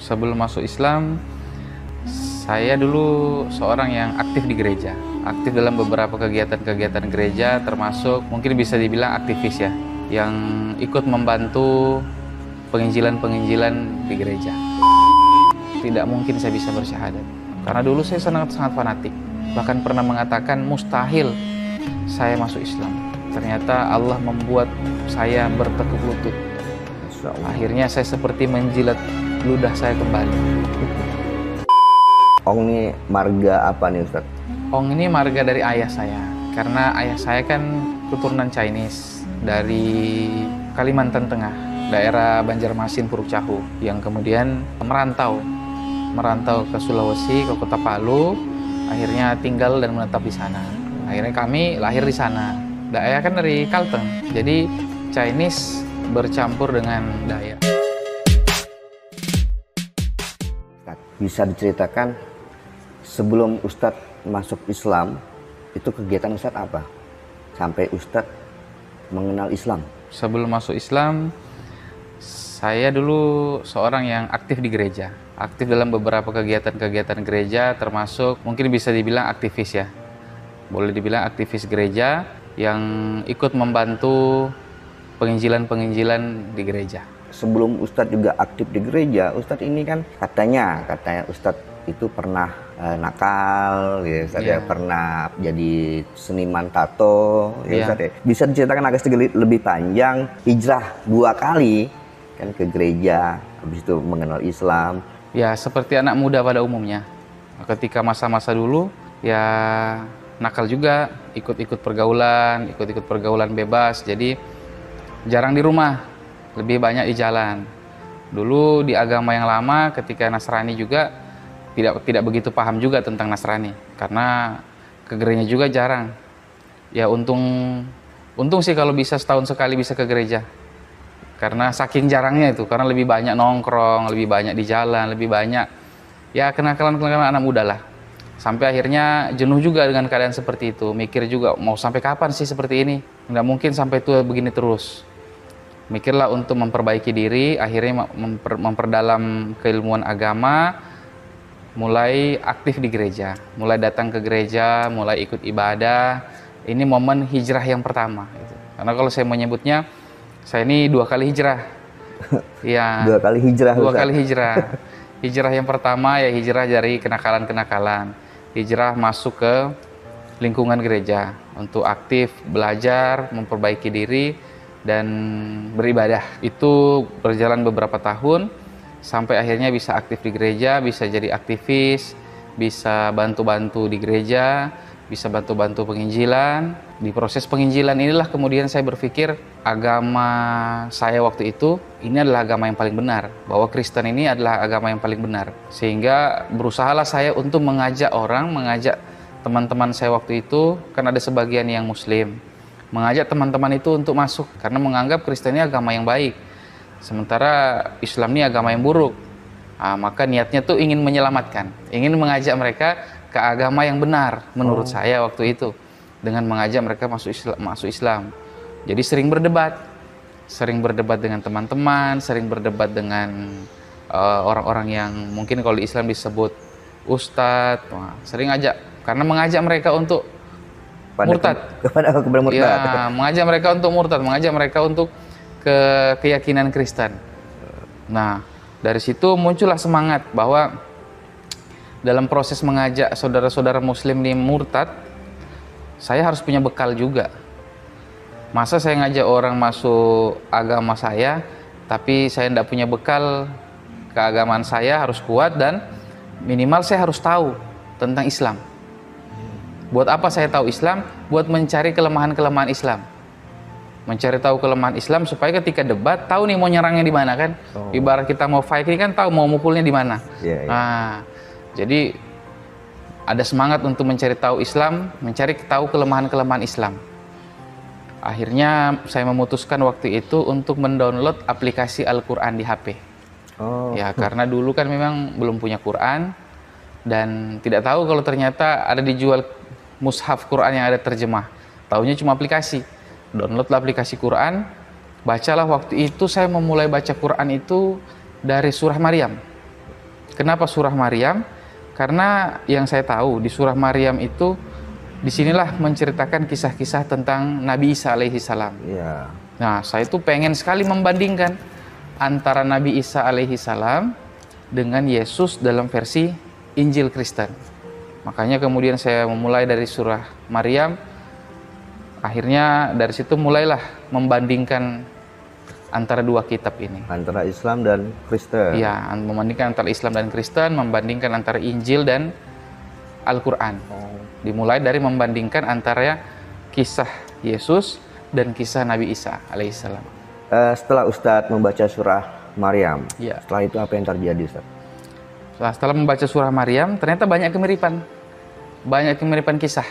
Sebelum masuk Islam, saya dulu seorang yang aktif di gereja. Aktif dalam beberapa kegiatan-kegiatan gereja, termasuk mungkin bisa dibilang aktivis ya, yang ikut membantu penginjilan-penginjilan di gereja. Tidak mungkin saya bisa bersyahadat, karena dulu saya sangat-sangat fanatik. Bahkan pernah mengatakan mustahil saya masuk Islam. Ternyata Allah membuat saya bertekuk lutut. Akhirnya saya seperti menjilat ludah saya kembali. Ong ini marga apa nih Ustadz? Ong ini marga dari ayah saya. Karena ayah saya kan keturunan Chinese dari Kalimantan Tengah, daerah Banjarmasin, Puruk Cahu, yang kemudian merantau ke Sulawesi, ke Kota Palu, akhirnya tinggal dan menetap di sana. Akhirnya kami lahir di sana. Ayah kan dari Kalteng, jadi Chinese bercampur dengan Dayak. Bisa diceritakan sebelum Ustadz masuk Islam, itu kegiatan Ustadz apa? Sampai Ustadz mengenal Islam. Sebelum masuk Islam, saya dulu seorang yang aktif di gereja. Aktif dalam beberapa kegiatan-kegiatan gereja, termasuk mungkin bisa dibilang aktivis ya. Boleh dibilang aktivis gereja yang ikut membantu penginjilan-penginjilan di gereja. Sebelum Ustadz juga aktif di gereja, Ustadz ini kan katanya Ustadz itu pernah nakal, ya Ustadz ya, pernah jadi seniman tato, ya Ustadz ya. Bisa diceritakan agak sedikit lebih panjang, hijrah 2 kali kan ke gereja, habis itu mengenal Islam. Ya seperti anak muda pada umumnya. Ketika masa-masa dulu ya nakal juga, ikut-ikut pergaulan bebas, jadi jarang di rumah, lebih banyak di jalan. Dulu di agama yang lama ketika Nasrani juga tidak begitu paham juga tentang Nasrani, karena ke gereja juga jarang. Ya untung sih kalau bisa setahun sekali bisa ke gereja. Karena saking jarangnya itu, karena lebih banyak nongkrong, lebih banyak di jalan, lebih banyak ya kenakalan-kenakalan anak muda lah. Sampai akhirnya jenuh juga dengan keadaan seperti itu. Mikir juga mau sampai kapan sih seperti ini? Nggak mungkin sampai tua begini terus. Mikirlah untuk memperbaiki diri, akhirnya memperdalam keilmuan agama, mulai aktif di gereja, mulai datang ke gereja, mulai ikut ibadah. Ini momen hijrah yang pertama. Karena kalau saya menyebutnya, saya ini 2 kali hijrah. Ya, 2 kali hijrah. 2 kali hijrah. Hijrah yang pertama ya hijrah dari kenakalan-kenakalan. Hijrah masuk ke lingkungan gereja untuk aktif belajar, memperbaiki diri, dan beribadah. Itu berjalan beberapa tahun sampai akhirnya bisa aktif di gereja, bisa jadi aktivis, bisa bantu-bantu di gereja, bisa bantu-bantu penginjilan. Di proses penginjilan inilah kemudian saya berpikir agama saya waktu itu ini adalah agama yang paling benar, bahwa Kristen ini adalah agama yang paling benar. Sehingga berusahalah saya untuk mengajak teman-teman saya waktu itu, kan ada sebagian yang Muslim, mengajak teman-teman itu untuk masuk karena menganggap Kristen ini agama yang baik, sementara Islam ini agama yang buruk. Maka niatnya tuh ingin menyelamatkan, ingin mengajak mereka ke agama yang benar menurut saya waktu itu, dengan mengajak mereka masuk Islam. Jadi sering berdebat dengan teman-teman, sering berdebat dengan orang-orang yang mungkin kalau di Islam disebut ustadz. Sering ajak, karena mengajak mereka untuk murtad. Kepada murtad. Ya, mengajak mereka untuk murtad, mengajak mereka untuk keyakinan Kristen. Nah, dari situ muncullah semangat bahwa dalam proses mengajak saudara-saudara Muslim di murtad, saya harus punya bekal juga. Masa saya ngajak orang masuk agama saya, tapi saya tidak punya bekal keagamaan saya harus kuat, dan minimal saya harus tahu tentang Islam. Buat apa saya tahu Islam? Buat mencari kelemahan-kelemahan Islam. Mencari tahu kelemahan Islam supaya ketika debat tahu nih mau nyerangnya di mana kan. Ibarat kita mau fight ini kan tahu mau mukulnya di mana. Jadi ada semangat untuk mencari tahu Islam, mencari tahu kelemahan-kelemahan Islam. Akhirnya saya memutuskan waktu itu untuk mendownload aplikasi Al-Quran di HP. Ya karena dulu kan memang belum punya Quran dan tidak tahu kalau ternyata ada dijual mushaf Quran yang ada terjemah. Taunya cuma aplikasi. Downloadlah aplikasi Quran, bacalah. Waktu itu saya memulai baca Quran itu dari surah Maryam. Kenapa surah Maryam? Karena yang saya tahu di surah Maryam itu disinilah menceritakan kisah-kisah tentang Nabi Isa alaihi salam. Iya. Nah, saya itu pengen sekali membandingkan antara Nabi Isa alaihi salam dengan Yesus dalam versi Injil Kristen. Makanya kemudian saya memulai dari surah Maryam. Akhirnya dari situ mulailah membandingkan antara dua kitab ini. Antara Islam dan Kristen. Iya, membandingkan antara Islam dan Kristen, membandingkan antara Injil dan Al-Quran. Dimulai dari membandingkan antara kisah Yesus dan kisah Nabi Isa alaihissalam. Setelah Ustadz membaca surah Maryam, Ya. setelah itu apa yang terjadi, Ustadz? Setelah membaca surah Maryam, ternyata banyak kemiripan. Banyak kemiripan kisah.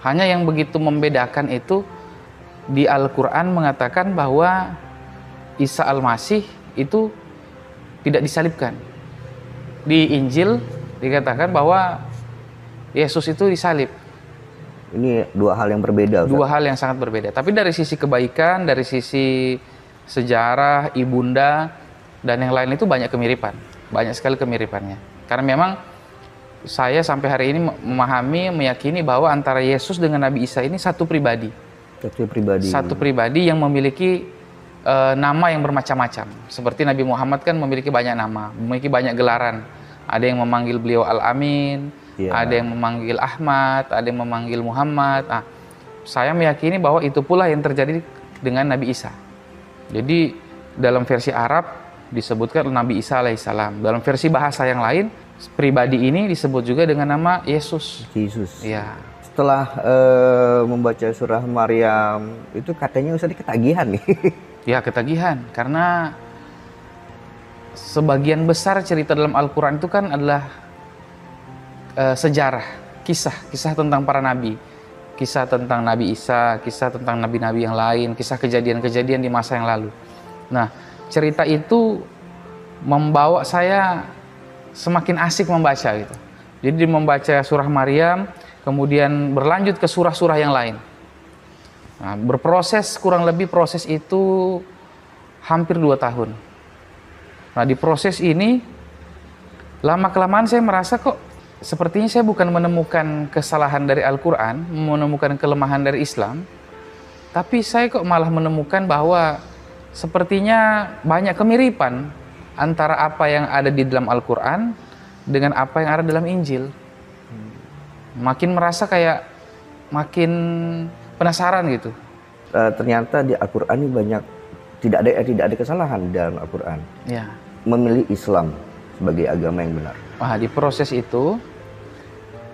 Hanya yang begitu membedakan itu di Al-Quran mengatakan bahwa Isa Al-Masih itu tidak disalibkan. Di Injil dikatakan bahwa Yesus itu disalib. Ini dua hal yang berbeda, Ustadz. Dua hal yang sangat berbeda. Tapi dari sisi kebaikan, dari sisi sejarah, ibunda, dan yang lain itu banyak kemiripan. Banyak sekali kemiripannya. Karena memang saya sampai hari ini memahami, meyakini bahwa antara Yesus dengan Nabi Isa ini satu pribadi. Satu pribadi yang memiliki nama yang bermacam-macam. Seperti Nabi Muhammad kan memiliki banyak nama, memiliki banyak gelaran. Ada yang memanggil beliau Al-Amin, ada yang memanggil Ahmad, ada yang memanggil Muhammad. Nah, saya meyakini bahwa itu pula yang terjadi dengan Nabi Isa. Jadi dalam versi Arab disebutkan Nabi Isa alaihissalam. Dalam versi bahasa yang lain, pribadi ini disebut juga dengan nama Yesus. Ya. Setelah membaca surah Maryam, itu katanya Ustadz ketagihan nih. Ya, ketagihan. Karena sebagian besar cerita dalam Al-Quran itu kan adalah sejarah, kisah tentang para nabi, kisah tentang Nabi Isa, kisah tentang nabi-nabi yang lain, kisah kejadian-kejadian di masa yang lalu. Nah, cerita itu membawa saya semakin asik membaca gitu. Jadi membaca surah Maryam, kemudian berlanjut ke surah-surah yang lain. Nah, berproses kurang lebih proses itu hampir 2 tahun. Nah, di proses ini lama-kelamaan saya merasa kok sepertinya saya bukan menemukan kesalahan dari Al-Quran, menemukan kelemahan dari Islam, tapi saya kok malah menemukan bahwa sepertinya banyak kemiripan antara apa yang ada di dalam Al-Quran dengan apa yang ada dalam Injil. Makin merasa kayak makin penasaran gitu. Ternyata di Al-Quran ini banyak tidak ada kesalahan di dalam Al-Quran. Ya. Memilih Islam sebagai agama yang benar. Wah, di proses itu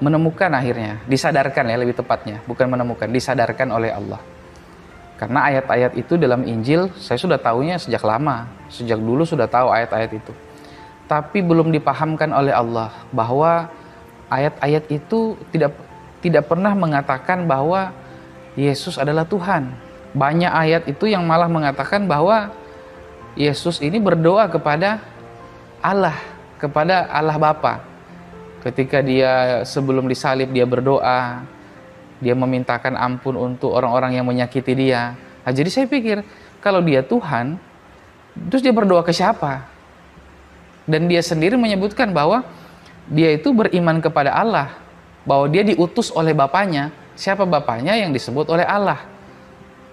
menemukan akhirnya, disadarkan ya lebih tepatnya, bukan menemukan, disadarkan oleh Allah. Karena ayat-ayat itu dalam Injil saya sudah tahunya sejak lama, sejak dulu sudah tahu ayat-ayat itu. Tapi belum dipahamkan oleh Allah bahwa ayat-ayat itu tidak pernah mengatakan bahwa Yesus adalah Tuhan. Banyak ayat itu yang malah mengatakan bahwa Yesus ini berdoa kepada Allah, kepada Allah Bapa. Ketika dia sebelum disalib dia berdoa, dia memintakan ampun untuk orang-orang yang menyakiti dia. Nah, jadi saya pikir kalau dia Tuhan, terus dia berdoa ke siapa? Dan dia sendiri menyebutkan bahwa dia itu beriman kepada Allah, bahwa dia diutus oleh Bapaknya. Siapa Bapaknya? Yang disebut oleh Allah.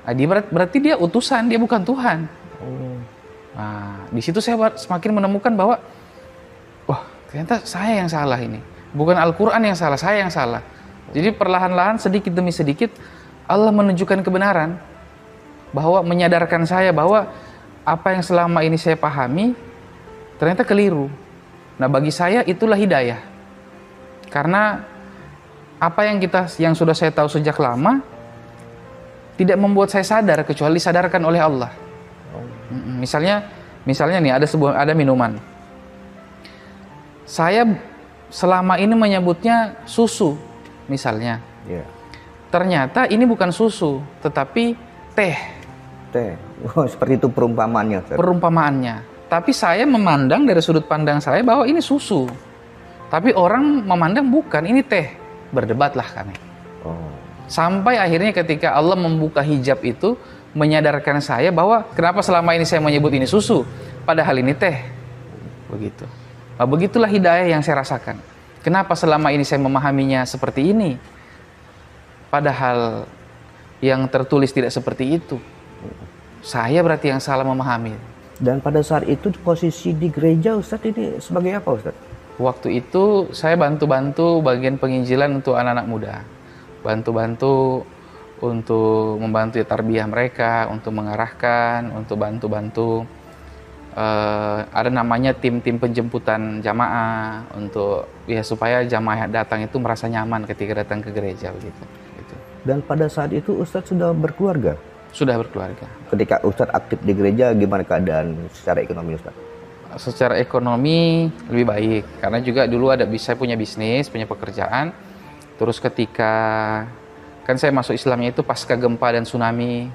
Nah, berarti dia utusan, dia bukan Tuhan. Nah, di situ saya semakin menemukan bahwa wah, ternyata saya yang salah ini. Bukan Al-Quran yang salah, saya yang salah. Jadi perlahan-lahan sedikit demi sedikit Allah menunjukkan kebenaran. Bahwa menyadarkan saya bahwa apa yang selama ini saya pahami ternyata keliru. Nah, bagi saya itulah hidayah. Karena apa yang sudah saya tahu sejak lama tidak membuat saya sadar kecuali disadarkan oleh Allah. Misalnya nih ada minuman. Saya selama ini menyebutnya susu misalnya. Ternyata ini bukan susu, tetapi teh. Oh, seperti itu perumpamaannya. Perumpamaannya. Tapi saya memandang dari sudut pandang saya bahwa ini susu. Tapi orang memandang bukan, ini teh. Berdebatlah kami. Sampai akhirnya ketika Allah membuka hijab itu, menyadarkan saya bahwa kenapa selama ini saya menyebut ini susu, padahal ini teh. Begitu. Nah, begitulah hidayah yang saya rasakan. Kenapa selama ini saya memahaminya seperti ini? Padahal yang tertulis tidak seperti itu. Saya berarti yang salah memahami. Dan pada saat itu posisi di gereja Ustadz ini sebagai apa Ustadz? Waktu itu saya bantu-bantu bagian penginjilan untuk anak-anak muda. Bantu-bantu untuk membantu tarbiyah mereka, untuk mengarahkan, untuk bantu-bantu. Ada namanya tim-tim penjemputan jamaah untuk ya supaya jamaah datang itu merasa nyaman ketika datang ke gereja begitu. Gitu. Dan pada saat itu Ustadz sudah berkeluarga? Sudah berkeluarga. Ketika Ustadz aktif di gereja, gimana keadaan secara ekonomi Ustadz? Secara ekonomi lebih baik karena juga dulu saya punya bisnis, punya pekerjaan. Terus ketika kan saya masuk Islamnya itu pasca gempa dan tsunami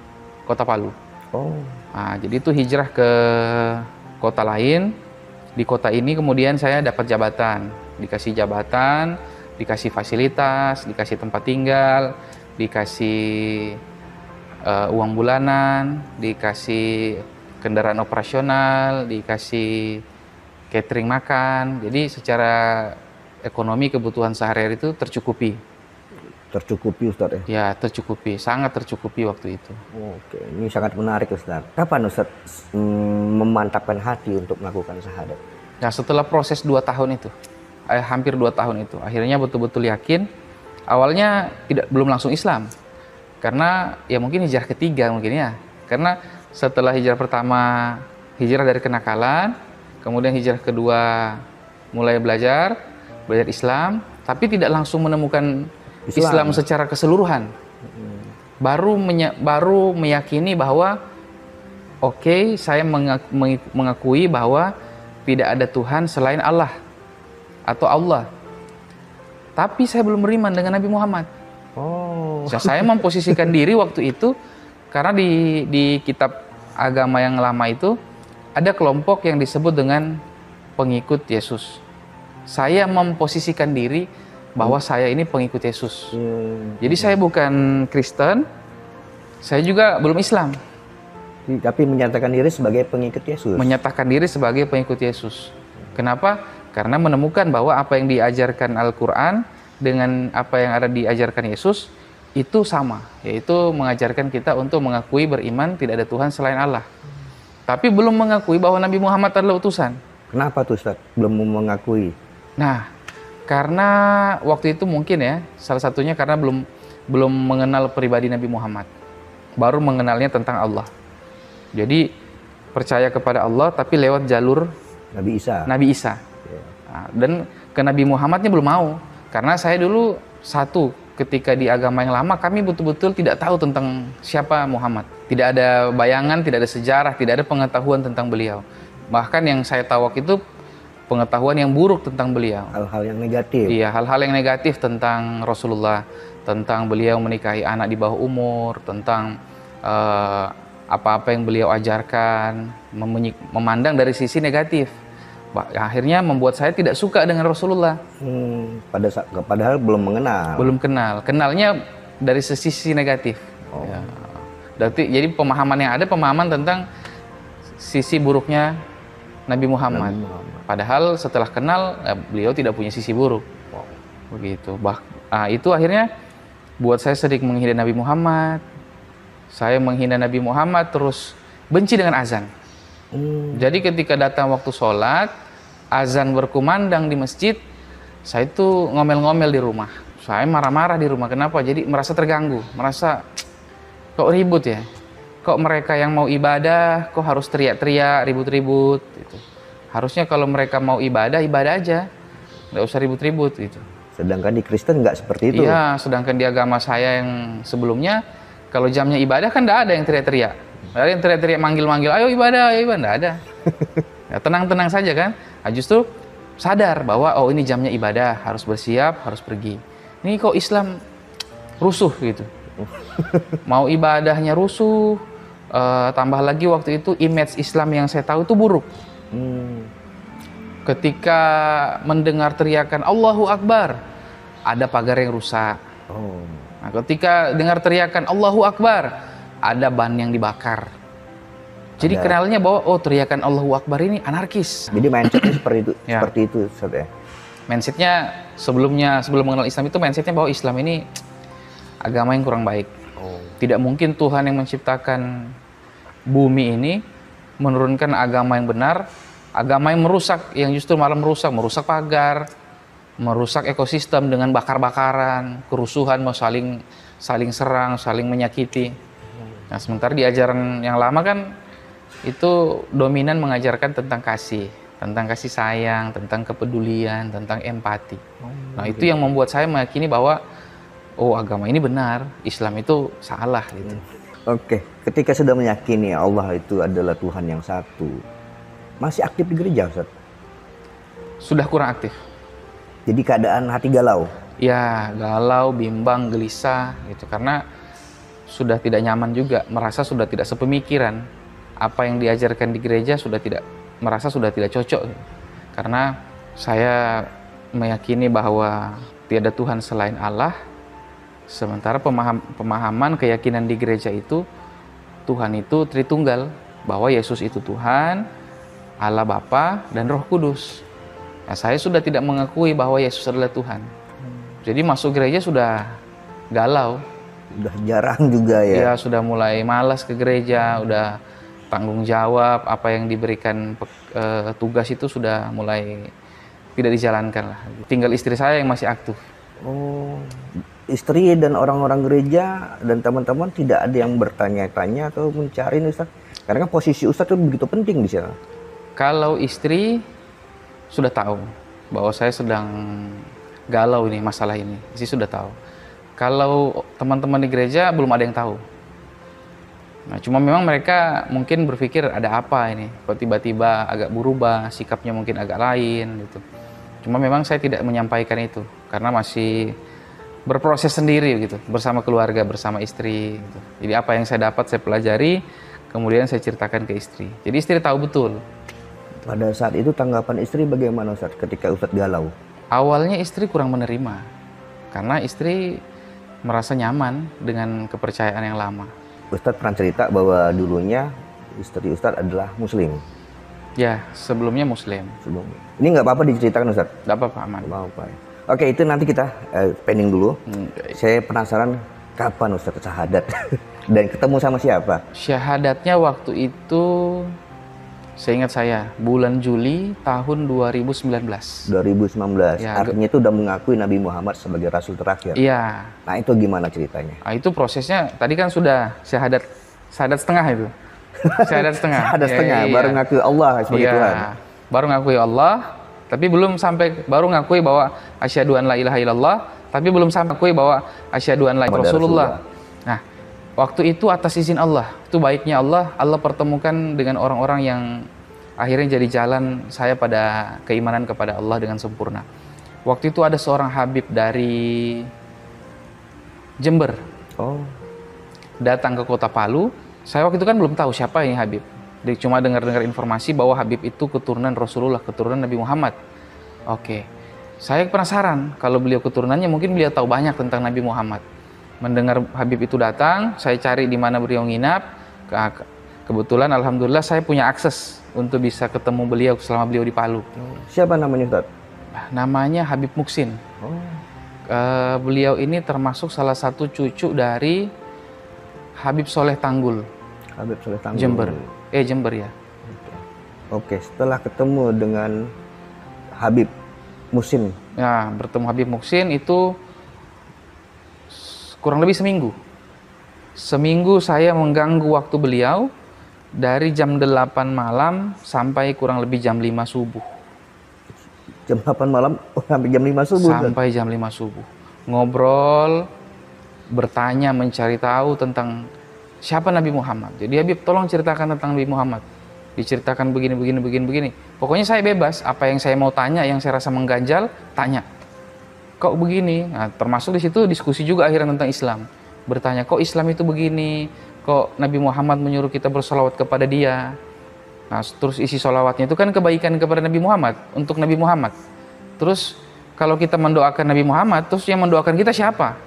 Kota Palu. Oh. Nah, jadi itu hijrah ke kota lain. Di kota ini kemudian saya dapat jabatan, dikasih fasilitas, dikasih tempat tinggal, dikasih uang bulanan, dikasih kendaraan operasional, dikasih catering makan. Jadi secara ekonomi kebutuhan sehari-hari itu tercukupi. Tercukupi Ustadz ya? Ya, tercukupi, sangat tercukupi waktu itu. Oke, ini sangat menarik Ustadz. Kapan Ustadz memantapkan hati untuk melakukan syahadat? Nah, setelah proses 2 tahun itu, hampir 2 tahun itu, akhirnya betul-betul yakin. Awalnya belum langsung Islam, karena ya mungkin hijrah ketiga mungkin ya. Karena setelah hijrah pertama, hijrah dari kenakalan, kemudian hijrah kedua mulai belajar Islam, tapi tidak langsung menemukan Islam secara keseluruhan. Baru meyakini bahwa oke, saya mengakui bahwa tidak ada Tuhan selain Allah atau Allah. Tapi saya belum beriman dengan Nabi Muhammad. Oh. Saya memposisikan diri waktu itu karena di kitab agama yang lama itu ada kelompok yang disebut dengan pengikut Yesus. Saya memposisikan diri bahwa saya ini pengikut Yesus. Jadi saya bukan Kristen, saya juga belum Islam. Tapi menyatakan diri sebagai pengikut Yesus. Menyatakan diri sebagai pengikut Yesus. Kenapa? Karena menemukan bahwa apa yang diajarkan Al-Quran dengan apa yang ada diajarkan Yesus itu sama, yaitu mengajarkan kita untuk mengakui beriman tidak ada Tuhan selain Allah. Tapi belum mengakui bahwa Nabi Muhammad adalah utusan. Kenapa tuh Ustaz? Belum mengakui? Nah, karena waktu itu mungkin ya, salah satunya karena belum mengenal pribadi Nabi Muhammad. Baru mengenalnya tentang Allah. Jadi percaya kepada Allah tapi lewat jalur Nabi Isa. Nah, dan ke Nabi Muhammadnya belum mau. Karena saya dulu ketika di agama yang lama kami betul-betul tidak tahu tentang siapa Muhammad. Tidak ada bayangan, tidak ada sejarah, tidak ada pengetahuan tentang beliau. Bahkan yang saya tahu itu pengetahuan yang buruk tentang beliau. Hal-hal yang negatif. Iya, hal-hal yang negatif tentang Rasulullah, tentang beliau menikahi anak di bawah umur, tentang apa-apa yang beliau ajarkan, memandang dari sisi negatif. Akhirnya membuat saya tidak suka dengan Rasulullah. Padahal belum mengenal. Belum kenal. Kenalnya dari sisi negatif. Oh. Ya. Jadi pemahaman yang ada, pemahaman tentang sisi buruknya Nabi Muhammad. Padahal setelah kenal, beliau tidak punya sisi buruk. Wow. Begitu. Itu akhirnya buat saya sedikit menghina Nabi Muhammad. Saya menghina Nabi Muhammad, terus benci dengan azan. Jadi ketika datang waktu sholat, azan berkumandang di masjid, saya itu ngomel-ngomel di rumah. Saya marah-marah di rumah. Kenapa? Jadi merasa terganggu, merasa kok ribut ya. Kok mereka yang mau ibadah, kok harus teriak-teriak, ribut-ribut gitu. Harusnya kalau mereka mau ibadah aja, nggak usah ribut-ribut gitu. Sedangkan di Kristen nggak seperti itu. Iya, sedangkan di agama saya yang sebelumnya, kalau jamnya ibadah kan nggak ada yang teriak-teriak. Nggak ada yang teriak-teriak manggil-manggil, ayo ibadah, nggak ada. Ya, tenang-tenang saja kan. Nah, justru sadar bahwa oh ini jamnya ibadah, harus bersiap, harus pergi. Ini kok Islam rusuh gitu. Mau ibadahnya rusuh, tambah lagi waktu itu image Islam yang saya tahu itu buruk. Ketika mendengar teriakan Allahu Akbar, ada pagar yang rusak. Nah, ketika dengar teriakan Allahu Akbar, ada ban yang dibakar. Jadi kenalnya bahwa oh teriakan Allahu Akbar ini anarkis. Jadi mindsetnya seperti itu, Ya. seperti itu, Ustaz ya. Mindsetnya sebelum mengenal Islam itu mindsetnya bahwa Islam ini agama yang kurang baik. Tidak mungkin Tuhan yang menciptakan bumi ini menurunkan agama yang benar, agama yang merusak, yang justru malah merusak pagar, merusak ekosistem dengan bakar-bakaran, kerusuhan, mau saling serang, saling menyakiti. Nah, sementara di ajaran yang lama kan itu dominan mengajarkan tentang kasih sayang, tentang kepedulian, tentang empati. Nah, itu yang membuat saya meyakini bahwa oh, agama ini benar, Islam itu salah gitu. Oke, ketika sudah meyakini Allah itu adalah Tuhan yang satu, masih aktif di gereja, Ustaz? Sudah kurang aktif. Jadi keadaan hati galau. Ya, galau, bimbang, gelisah gitu, karena sudah tidak nyaman juga, merasa sudah tidak sepemikiran. Apa yang diajarkan di gereja sudah tidak cocok. Karena saya meyakini bahwa tiada Tuhan selain Allah. Sementara pemahaman keyakinan di gereja itu Tuhan itu Tritunggal, bahwa Yesus itu Tuhan, Allah Bapa dan Roh Kudus. Nah, saya sudah tidak mengakui bahwa Yesus adalah Tuhan. Jadi masuk gereja sudah galau. Udah jarang juga ya. Ya, sudah mulai malas ke gereja, udah tanggung jawab apa yang diberikan tugas itu sudah mulai tidak dijalankan lah. Tinggal istri saya yang masih aktif. Oh, istri dan orang-orang gereja dan teman-teman tidak ada yang bertanya-tanya atau mencari nih, Ustaz? Karena kan posisi Ustaz itu begitu penting di sana. Kalau istri sudah tahu bahwa saya sedang galau ini masalah ini, istri sudah tahu. Kalau teman-teman di gereja belum ada yang tahu. Nah, cuma memang mereka mungkin berpikir ada apa ini, kok tiba-tiba agak berubah, sikapnya mungkin agak lain gitu. Cuma memang saya tidak menyampaikan itu karena masih berproses sendiri gitu, bersama keluarga, bersama istri gitu. Jadi apa yang saya dapat saya pelajari, kemudian saya ceritakan ke istri. Jadi istri tahu betul. Pada saat itu tanggapan istri bagaimana, Ustaz, ketika Ustaz galau? Awalnya istri kurang menerima karena istri merasa nyaman dengan kepercayaan yang lama. Ustaz pernah cerita bahwa dulunya istri Ustaz adalah Muslim. Ya, sebelumnya Muslim. Sebelumnya. Ini nggak apa-apa diceritakan, Ustaz? Nggak apa-apa, aman. Nggak apa-apa. Oke, itu nanti kita pending dulu. Saya penasaran kapan Ustaz syahadat dan ketemu sama siapa? Syahadatnya waktu itu, seingat saya, bulan Juli tahun 2019. 2019. Ya, Artinya itu udah mengakui Nabi Muhammad sebagai Rasul terakhir. Iya. Nah, itu gimana ceritanya? Nah, itu prosesnya tadi kan sudah syahadat setengah itu. Syahadat setengah. Syahadat setengah, iya. baru ngakui Allah sebagai Tuhan. Baru ngakui Allah, tapi belum sampai, baru ngakui bahwa asyhadu an la ilaha illallah, tapi belum sampai ngakui bahwa asyhadu an la ilaha Rasulullah. Nah, waktu itu atas izin Allah, itu baiknya Allah pertemukan dengan orang-orang yang akhirnya jadi jalan saya pada keimanan kepada Allah dengan sempurna. Waktu itu ada seorang Habib dari Jember. Oh. Datang ke kota Palu. Saya waktu itu kan belum tahu siapa ini Habib. Cuma dengar-dengar informasi bahwa Habib itu keturunan Rasulullah, keturunan Nabi Muhammad. Oke. Saya penasaran, kalau beliau keturunannya mungkin beliau tahu banyak tentang Nabi Muhammad. Mendengar Habib itu datang, saya cari di mana beliau nginap. Kebetulan alhamdulillah saya punya akses untuk bisa ketemu beliau selama beliau di Palu. Siapa namanya, Ustaz? Namanya Habib Muksin. Oh. Beliau ini termasuk salah satu cucu dari Habib Soleh Tanggul. Habib Soleh Tanggul. Jember ya. Oke, setelah ketemu dengan Habib Muksin. Ya, bertemu Habib Muksin itu kurang lebih seminggu. Seminggu saya mengganggu waktu beliau dari jam 8 malam sampai kurang lebih jam 5 subuh. Jam 8 malam sampai jam 5 subuh. Sampai jam 5 subuh. Ngobrol, bertanya, mencari tahu tentang siapa Nabi Muhammad. Jadi Habib tolong ceritakan tentang Nabi Muhammad. Diceritakan begini. Pokoknya saya bebas, apa yang saya mau tanya, yang saya rasa mengganjal, tanya. Kok begini? Nah, termasuk di situ diskusi juga akhirnya tentang Islam. Bertanya, kok Islam itu begini? Kok Nabi Muhammad menyuruh kita bersolawat kepada dia? Nah, terus isi solawatnya itu kan kebaikan kepada Nabi Muhammad, untuk Nabi Muhammad. Terus kalau kita mendoakan Nabi Muhammad, terus yang mendoakan kita siapa?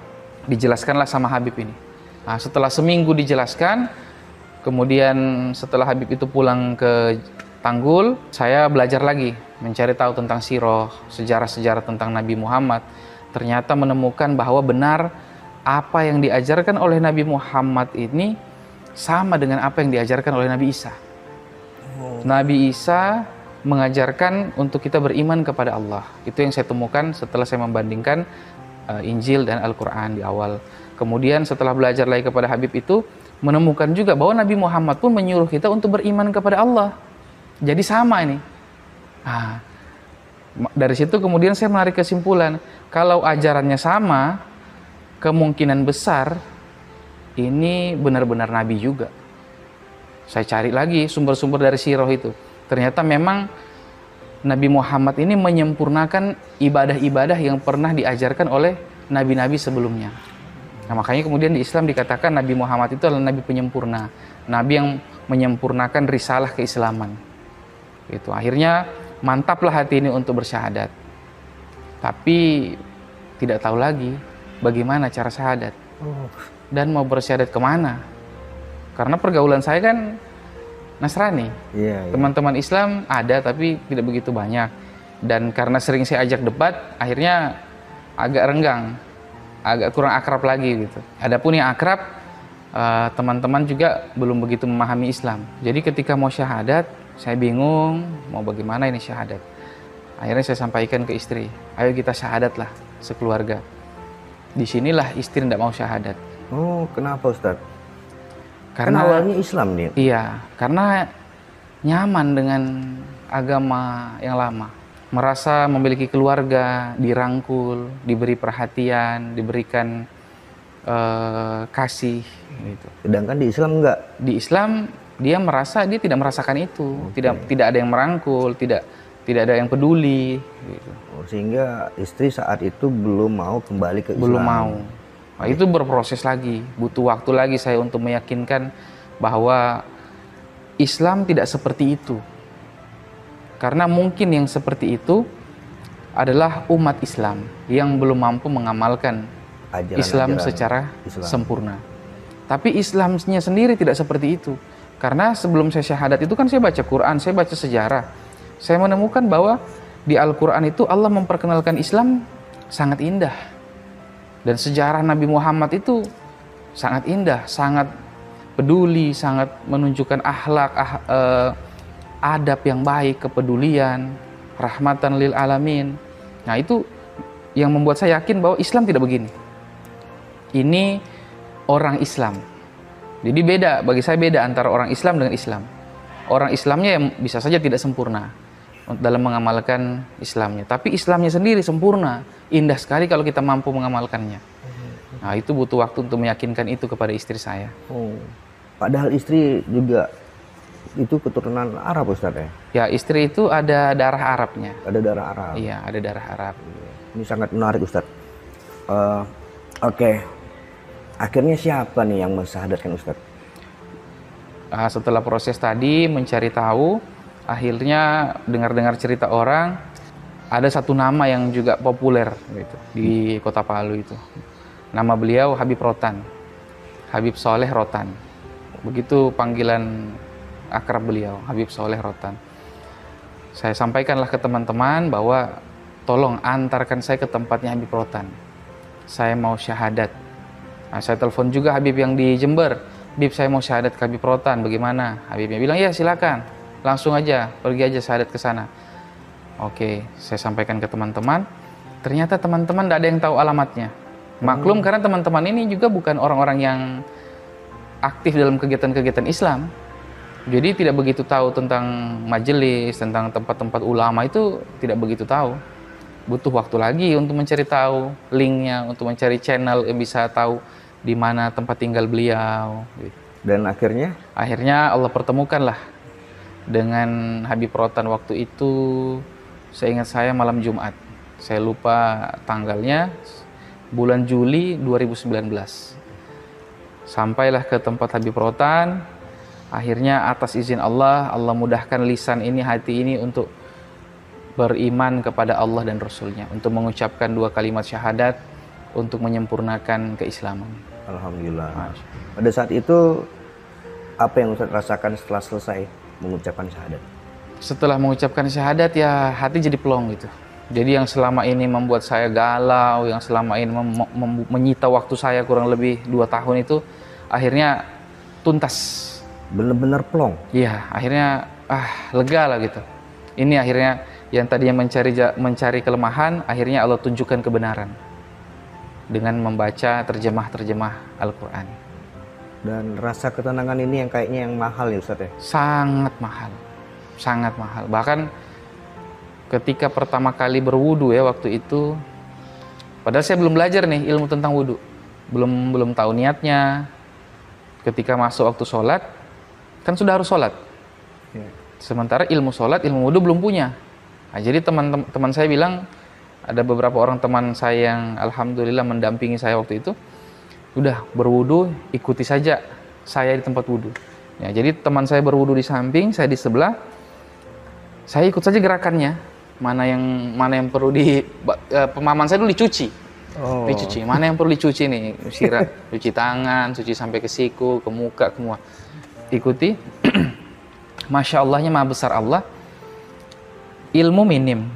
Dijelaskanlah sama Habib ini. Nah, setelah seminggu dijelaskan, Kemudian setelah Habib itu pulang ke Tanggul, saya belajar lagi, mencari tahu tentang sirah, sejarah-sejarah tentang Nabi Muhammad. Ternyata menemukan bahwa benar apa yang diajarkan oleh Nabi Muhammad ini sama dengan apa yang diajarkan oleh Nabi Isa. Nabi Isa mengajarkan untuk kita beriman kepada Allah. Itu yang saya temukan setelah saya membandingkan Injil dan Al-Quran di awal. Kemudian setelah belajar lagi kepada Habib itu, menemukan juga bahwa Nabi Muhammad pun menyuruh kita untuk beriman kepada Allah. Jadi sama ini. Nah, dari situ kemudian saya menarik kesimpulan, kalau ajarannya sama, kemungkinan besar ini benar-benar Nabi juga. Saya cari lagi sumber-sumber dari sirah itu. Ternyata memang Nabi Muhammad ini menyempurnakan ibadah-ibadah yang pernah diajarkan oleh nabi-nabi sebelumnya. Nah, makanya kemudian di Islam dikatakan Nabi Muhammad itu adalah Nabi penyempurna. Nabi yang menyempurnakan risalah keislaman. Itu akhirnya mantaplah hati ini untuk bersyahadat. Tapi tidak tahu lagi bagaimana cara syahadat. Dan mau bersyahadat kemana. Karena pergaulan saya kan Nasrani. Teman-teman Islam ada tapi tidak begitu banyak. Dan karena sering saya ajak debat, akhirnya agak renggang. Agak kurang akrab lagi gitu. Adapun yang akrab, teman-teman juga belum begitu memahami Islam. Jadi ketika mau syahadat, saya bingung mau bagaimana ini syahadat. Akhirnya saya sampaikan ke istri, ayo kita syahadat lah sekeluarga. Disinilah istri tidak mau syahadat. Oh, kenapa Ustaz? Karena awalnya Islam nih. Iya, karena nyaman dengan agama yang lama. Merasa memiliki keluarga, dirangkul, diberi perhatian, diberikan kasih gitu. Sedangkan di Islam enggak? Di Islam dia merasa dia tidak merasakan itu, tidak ada yang merangkul, tidak ada yang peduli gitu. Sehingga istri saat itu belum mau kembali ke Islam. Belum mau. Nah, itu berproses lagi, butuh waktu lagi saya untuk meyakinkan bahwa Islam tidak seperti itu. Karena mungkin yang seperti itu adalah umat Islam yang belum mampu mengamalkan Islam secara sempurna. Tapi Islamnya sendiri tidak seperti itu. Karena sebelum saya syahadat itu kan saya baca Quran, saya baca sejarah. Saya menemukan bahwa di Al-Quran itu Allah memperkenalkan Islam sangat indah. Dan sejarah Nabi Muhammad itu sangat indah, sangat peduli, sangat menunjukkan akhlak, adab yang baik, kepedulian, rahmatan lil alamin. Nah, itu yang membuat saya yakin bahwa Islam tidak begini. Ini orang Islam. Jadi beda, bagi saya beda antara orang Islam dengan Islam. Orang Islamnya yang bisa saja tidak sempurna dalam mengamalkan Islamnya. Tapi Islamnya sendiri sempurna, indah sekali kalau kita mampu mengamalkannya. Nah, itu butuh waktu untuk meyakinkan itu kepada istri saya. Padahal istri juga itu keturunan Arab Ustaz ya? Ya, istri itu ada darah Arabnya. Ada darah Arab? Iya, ada darah Arab. Ini sangat menarik Ustaz. Oke. Akhirnya siapa nih yang mensyahadatkan Ustaz? Setelah proses tadi mencari tahu, akhirnya dengar-dengar cerita orang, ada satu nama yang juga populer gitu, di Kota Palu itu. Nama beliau Habib Rotan. Habib Soleh Rotan. Begitu panggilan akrab beliau, Habib Soleh Rotan. Saya sampaikanlah ke teman-teman bahwa tolong antarkan saya ke tempatnya Habib Rotan. Saya mau syahadat. Nah, saya telepon juga Habib yang di Jember. Habib, saya mau syahadat ke Habib Rotan, bagaimana? Habibnya bilang, ya silakan, langsung aja, pergi aja syahadat ke sana. Oke, saya sampaikan ke teman-teman. Ternyata teman-teman tidak ada yang tahu alamatnya. Maklum karena teman-teman ini juga bukan orang-orang yang aktif dalam kegiatan-kegiatan Islam. Jadi tidak begitu tahu tentang majelis, tentang tempat-tempat ulama itu tidak begitu tahu. Butuh waktu lagi untuk mencari tahu linknya, untuk mencari channel yang bisa tahu di mana tempat tinggal beliau. Dan akhirnya? Akhirnya Allah pertemukanlah dengan Habib Rotan waktu itu. Seingat saya malam Jumat. Saya lupa tanggalnya. Bulan Juli 2019. Sampailah ke tempat Habib Rotan. Akhirnya atas izin Allah, Allah mudahkan lisan ini, hati ini untuk beriman kepada Allah dan Rasulnya, untuk mengucapkan 2 kalimat syahadat, untuk menyempurnakan keislaman. Alhamdulillah. Pada saat itu Apa yang Ustadz rasakan setelah selesai mengucapkan syahadat? Setelah mengucapkan syahadat ya hati jadi plong gitu. Jadi yang selama ini membuat saya galau, yang selama ini menyita waktu saya kurang lebih 2 tahun itu akhirnya tuntas. Bener-bener plong? Iya, akhirnya lega lah gitu. Ini akhirnya yang tadinya mencari kelemahan, akhirnya Allah tunjukkan kebenaran dengan membaca terjemah Al-Quran. Dan rasa ketenangan ini yang kayaknya yang mahal ya Ustadz ya? Sangat mahal. Sangat mahal. Bahkan ketika pertama kali berwudu ya waktu itu, padahal saya belum belajar nih ilmu tentang wudu, belum tahu niatnya. Ketika masuk waktu sholat, kan sudah harus sholat. Sementara ilmu sholat, ilmu wudu belum punya. Nah, jadi teman saya bilang, ada beberapa orang teman saya yang alhamdulillah mendampingi saya waktu itu, udah berwudu, ikuti saja saya di tempat wudu. Ya, jadi teman saya berwudu di samping, saya di sebelah. Saya ikut saja gerakannya. Mana yang perlu pemahaman saya dulu dicuci. Dicuci. Mana yang perlu dicuci nih? Sirat, cuci tangan, cuci sampai ke siku, ke muka, ke semua. Ikuti. Masya Allahnya maha besar Allah. Ilmu minim.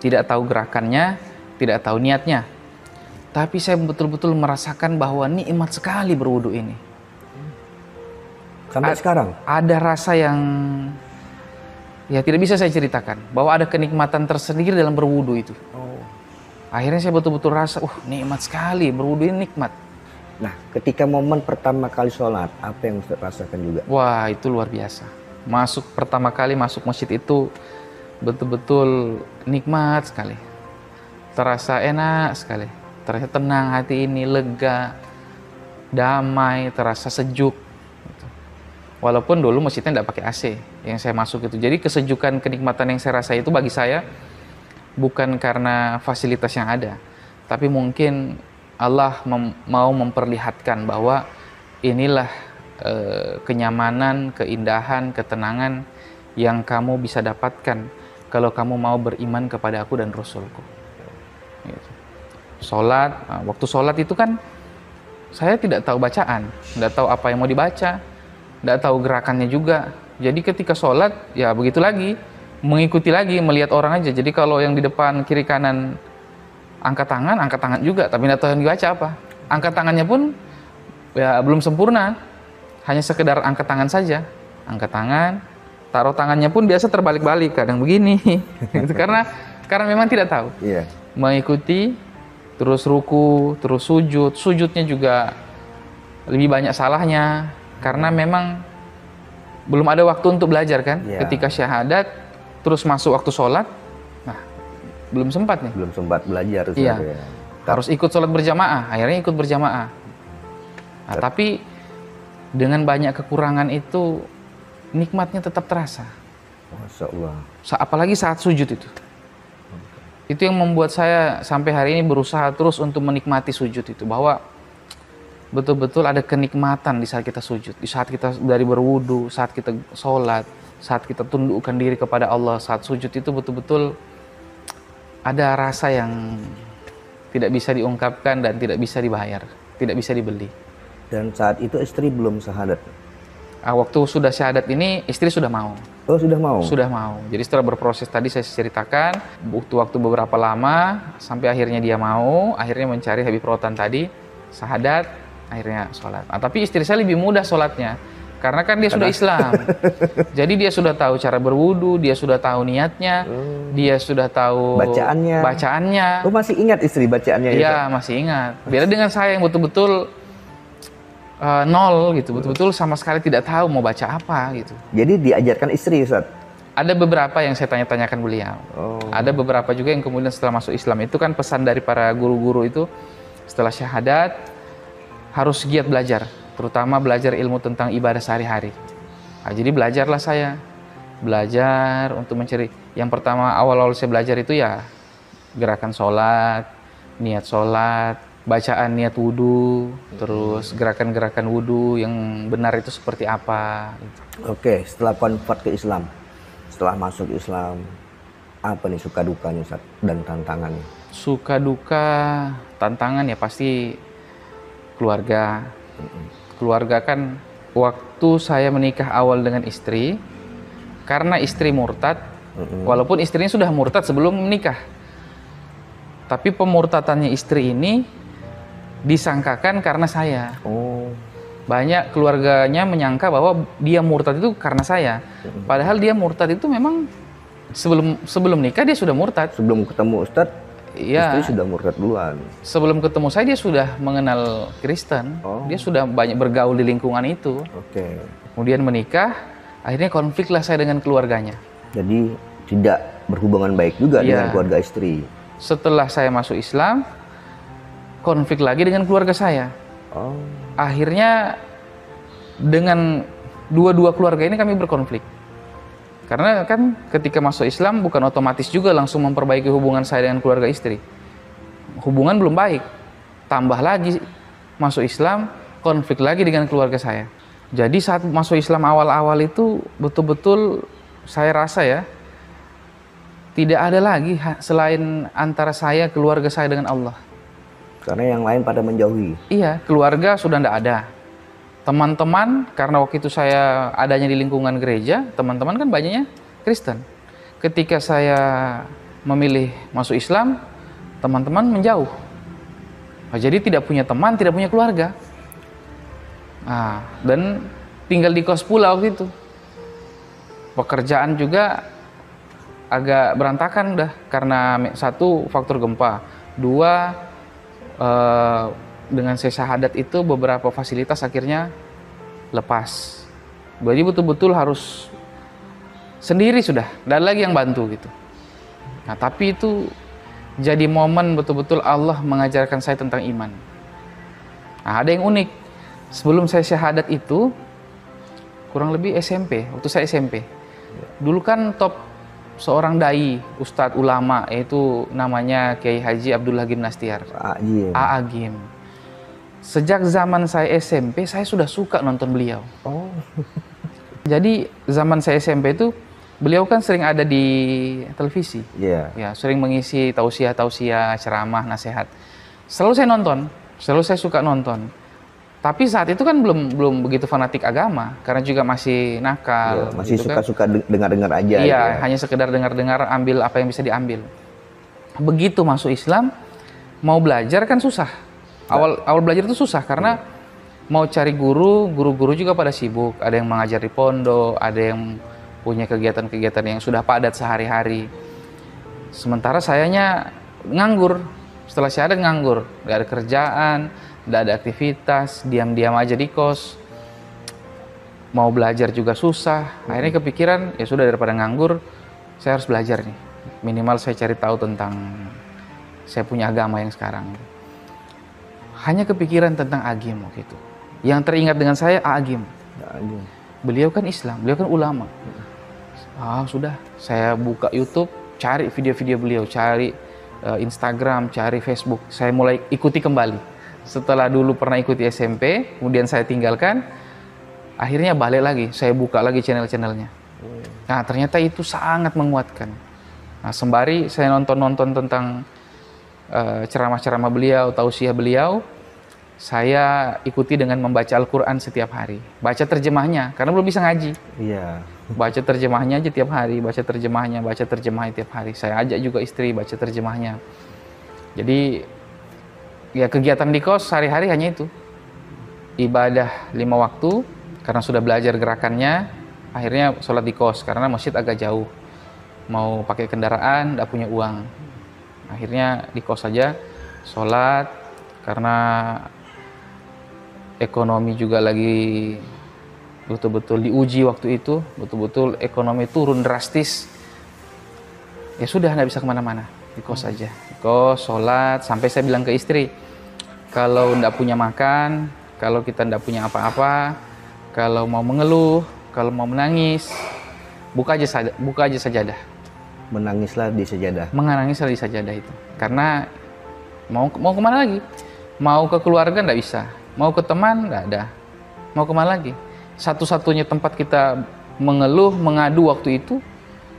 Tidak tahu gerakannya, tidak tahu niatnya. Tapi saya betul-betul merasakan bahwa nikmat sekali berwudu ini. Sampai sekarang? Ada rasa yang ya tidak bisa saya ceritakan, bahwa ada kenikmatan tersendiri dalam berwudu itu. Akhirnya saya betul-betul rasa, nikmat sekali, berwudu ini nikmat. Nah, ketika momen pertama kali sholat, apa yang Ustadz rasakan juga? Wah, itu luar biasa. Pertama kali masuk masjid itu betul-betul nikmat sekali. Terasa enak sekali, terasa tenang hati ini, lega, damai, terasa sejuk. Walaupun dulu masjidnya tidak pakai AC yang saya masuk itu. Jadi kesejukan, kenikmatan yang saya rasa itu bagi saya bukan karena fasilitas yang ada, tapi mungkin Allah mau memperlihatkan bahwa inilah kenyamanan, keindahan, ketenangan yang kamu bisa dapatkan kalau kamu mau beriman kepada aku dan Rasulku. Gitu. Waktu sholat itu kan saya tidak tahu bacaan, tidak tahu apa yang mau dibaca, tidak tahu gerakannya juga. Jadi ketika sholat, ya begitu lagi, mengikuti lagi, melihat orang aja. Jadi kalau yang di depan, kiri, kanan, angkat tangan juga, tapi tidak tahu yang dibaca apa. Angkat tangannya pun ya belum sempurna, hanya sekedar angkat tangan saja. Angkat tangan, taruh tangannya pun biasa terbalik-balik, kadang begini. Gitu. Karena memang tidak tahu. Mengikuti, terus ruku, terus sujudnya juga lebih banyak salahnya. Karena memang belum ada waktu untuk belajar kan. Ketika syahadat terus masuk waktu sholat, nah belum sempat nih. Belum sempat belajar. Harus ikut sholat berjamaah, akhirnya ikut berjamaah. Nah, tapi dengan banyak kekurangan itu nikmatnya tetap terasa. Masya Allah. Apalagi saat sujud itu. Itu yang membuat saya sampai hari ini berusaha terus untuk menikmati sujud itu, bahwa betul-betul ada kenikmatan di saat kita sujud, di saat kita dari berwudu, saat kita sholat, saat kita tundukkan diri kepada Allah, saat sujud itu betul-betul ada rasa yang tidak bisa diungkapkan dan tidak bisa dibayar, tidak bisa dibeli. Dan saat itu istri belum syahadat? Waktu sudah syahadat ini istri sudah mau. Oh, sudah mau? Sudah mau. Jadi setelah berproses tadi saya ceritakan, butuh waktu beberapa lama sampai akhirnya dia mau, akhirnya mencari Habib Rotan tadi, syahadat, akhirnya sholat. Nah, tapi istri saya lebih mudah sholatnya karena kan dia sudah Islam. Jadi dia sudah tahu cara berwudu, dia sudah tahu niatnya, dia sudah tahu bacaannya. Oh, masih ingat istri bacaannya? Iya, masih ingat. Beda dengan saya yang betul-betul nol gitu, betul-betul sama sekali tidak tahu mau baca apa gitu. Jadi diajarkan istri, Ustaz? Ada beberapa yang saya tanya-tanyakan beliau. Ada beberapa juga yang kemudian setelah masuk Islam itu kan pesan dari para guru-guru itu setelah syahadat harus giat belajar, terutama belajar ilmu tentang ibadah sehari-hari. Nah, jadi belajarlah saya, belajar untuk mencari. Yang pertama awal-awal saya belajar itu ya gerakan sholat, niat sholat, bacaan niat wudhu, terus gerakan-gerakan wudhu yang benar itu seperti apa. Oke, setelah convert ke Islam, setelah masuk Islam, apa nih suka dukanya Ustaz dan tantangannya? Suka duka, tantangan ya pasti keluarga. Keluarga kan waktu saya menikah awal dengan istri, karena istri murtad, walaupun istrinya sudah murtad sebelum menikah, tapi pemurtadannya istri ini disangkakan karena saya. Banyak keluarganya menyangka bahwa dia murtad itu karena saya. Padahal dia murtad itu memang sebelum nikah dia sudah murtad. Sebelum ketemu Ustadz, Iya. istri sudah murtad duluan. Sebelum ketemu saya dia sudah mengenal Kristen. Dia sudah banyak bergaul di lingkungan itu. Oke. Kemudian menikah, akhirnya konfliklah saya dengan keluarganya. Jadi tidak berhubungan baik juga Iya. dengan keluarga istri. Setelah saya masuk Islam, konflik lagi dengan keluarga saya. Akhirnya dengan dua keluarga ini kami berkonflik. Karena kan ketika masuk Islam bukan otomatis juga langsung memperbaiki hubungan saya dengan keluarga istri. Hubungan belum baik. Tambah lagi masuk Islam, konflik lagi dengan keluarga saya. Jadi saat masuk Islam awal-awal itu betul-betul saya rasa ya, tidak ada lagi selain antara saya, keluarga saya dengan Allah. Karena yang lain pada menjauhi. Iya, keluarga sudah tidak ada. Teman-teman, karena waktu itu saya adanya di lingkungan gereja, teman-teman kan banyaknya Kristen. Ketika saya memilih masuk Islam, teman-teman menjauh. Jadi tidak punya teman, tidak punya keluarga. Dan tinggal di kos pula waktu itu. Pekerjaan juga agak berantakan udah, karena satu faktor gempa, dua dengan saya syahadat itu beberapa fasilitas akhirnya lepas. Jadi betul-betul harus sendiri sudah, tidak lagi yang bantu gitu. Nah tapi itu jadi momen betul-betul Allah mengajarkan saya tentang iman. Nah, ada yang unik, sebelum saya syahadat itu kurang lebih SMP, waktu saya SMP dulu kan top seorang dai, ustadz ulama, yaitu namanya Kiai Haji Abdullah Gim Nastiar, A.A. Gim. Sejak zaman saya SMP, saya sudah suka nonton beliau. Jadi zaman saya SMP itu, beliau kan sering ada di televisi. Ya, sering mengisi tausiah-tausiah, ceramah, nasihat. Selalu saya nonton, selalu saya suka nonton. Tapi saat itu kan belum begitu fanatik agama, karena juga masih nakal. Masih gitu suka-suka dengar-dengar aja. Iya, hanya sekedar dengar-dengar, ambil apa yang bisa diambil. Begitu masuk Islam, mau belajar kan susah. Awal belajar itu susah karena mau cari guru juga pada sibuk. Ada yang mengajar di pondok, ada yang punya kegiatan-kegiatan yang sudah padat sehari-hari. Sementara sayanya nganggur. Setelah syahadat nganggur, nggak ada kerjaan, nggak ada aktivitas, diam-diam aja di kos. Mau belajar juga susah. Akhirnya kepikiran, ya sudah daripada nganggur, saya harus belajar nih. Minimal saya cari tahu tentang saya punya agama yang sekarang. Hanya kepikiran tentang Agim waktu itu. Yang teringat dengan saya Agim. Beliau kan Islam, beliau kan ulama. Sudah, saya buka YouTube, cari video-video beliau, cari Instagram, cari Facebook. Saya mulai ikuti kembali. Setelah dulu pernah ikuti SMP, kemudian saya tinggalkan, akhirnya balik lagi, saya buka lagi channel-channelnya. Nah, ternyata itu sangat menguatkan. Nah, sembari saya nonton tentang ceramah-ceramah beliau, tausiah beliau, saya ikuti dengan membaca Al-Quran setiap hari. Baca terjemahnya, karena belum bisa ngaji. Iya. Baca terjemahnya aja tiap hari, baca terjemahnya tiap hari. Saya ajak juga istri baca terjemahnya. Jadi, ya kegiatan di kos sehari-hari hanya itu. Ibadah 5 waktu, karena sudah belajar gerakannya, akhirnya sholat di kos, karena masjid agak jauh. Mau pakai kendaraan, nggak punya uang. Akhirnya di kos saja, sholat, karena ekonomi juga lagi betul-betul diuji waktu itu, betul-betul ekonomi turun drastis. Ya sudah, nggak bisa kemana-mana, di kos saja. Di kos, sholat, sampai saya bilang ke istri, kalau nggak punya makan, kalau kita nggak punya apa-apa, kalau mau mengeluh, kalau mau menangis, buka aja sajadah. Menangislah di sajadah. Menangislah di sajadah itu. Karena mau kemana lagi? Mau ke keluarga nggak bisa, mau ke teman nggak ada, mau kemana lagi? Satu-satunya tempat kita mengeluh, mengadu waktu itu,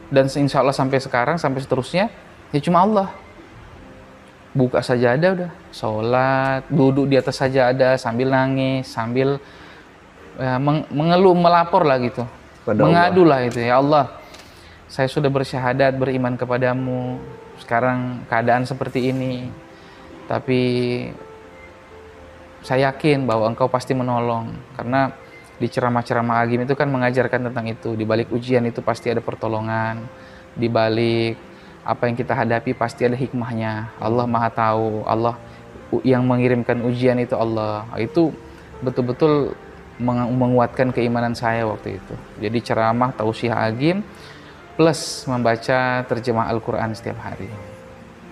dan insya Allah sampai sekarang, sampai seterusnya, ya cuma Allah. Buka sajadah udah, sholat, duduk di atas sajadah sambil nangis, sambil mengeluh, melapor lah gitu, Pada mengadu lah itu, ya Allah, saya sudah bersyahadat beriman kepadamu, sekarang keadaan seperti ini, tapi saya yakin bahwa engkau pasti menolong, karena di ceramah-ceramah Agim itu kan mengajarkan tentang itu. Di balik ujian itu pasti ada pertolongan, di balik apa yang kita hadapi pasti ada hikmahnya. Allah Maha tahu, Allah yang mengirimkan ujian itu Allah. Itu betul-betul menguatkan keimanan saya waktu itu. Jadi ceramah tausiah Agim plus membaca terjemah Al-Quran setiap hari.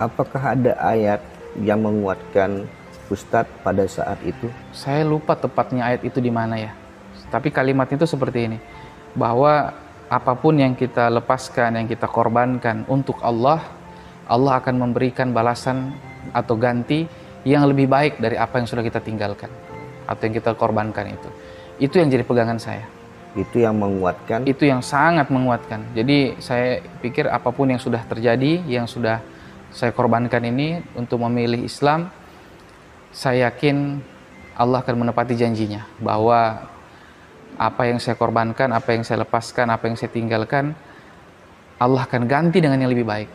Apakah ada ayat yang menguatkan Ustadz pada saat itu? Saya lupa tepatnya ayat itu di mana ya. Tapi kalimatnya itu seperti ini, bahwa apapun yang kita lepaskan, yang kita korbankan untuk Allah, Allah akan memberikan balasan atau ganti yang lebih baik dari apa yang sudah kita tinggalkan atau yang kita korbankan itu. Itu yang jadi pegangan saya. Itu yang menguatkan? Itu yang sangat menguatkan. Jadi saya pikir apapun yang sudah terjadi, yang sudah saya korbankan ini untuk memilih Islam, saya yakin Allah akan menepati janjinya bahwa apa yang saya korbankan, apa yang saya lepaskan, apa yang saya tinggalkan, Allah akan ganti dengan yang lebih baik.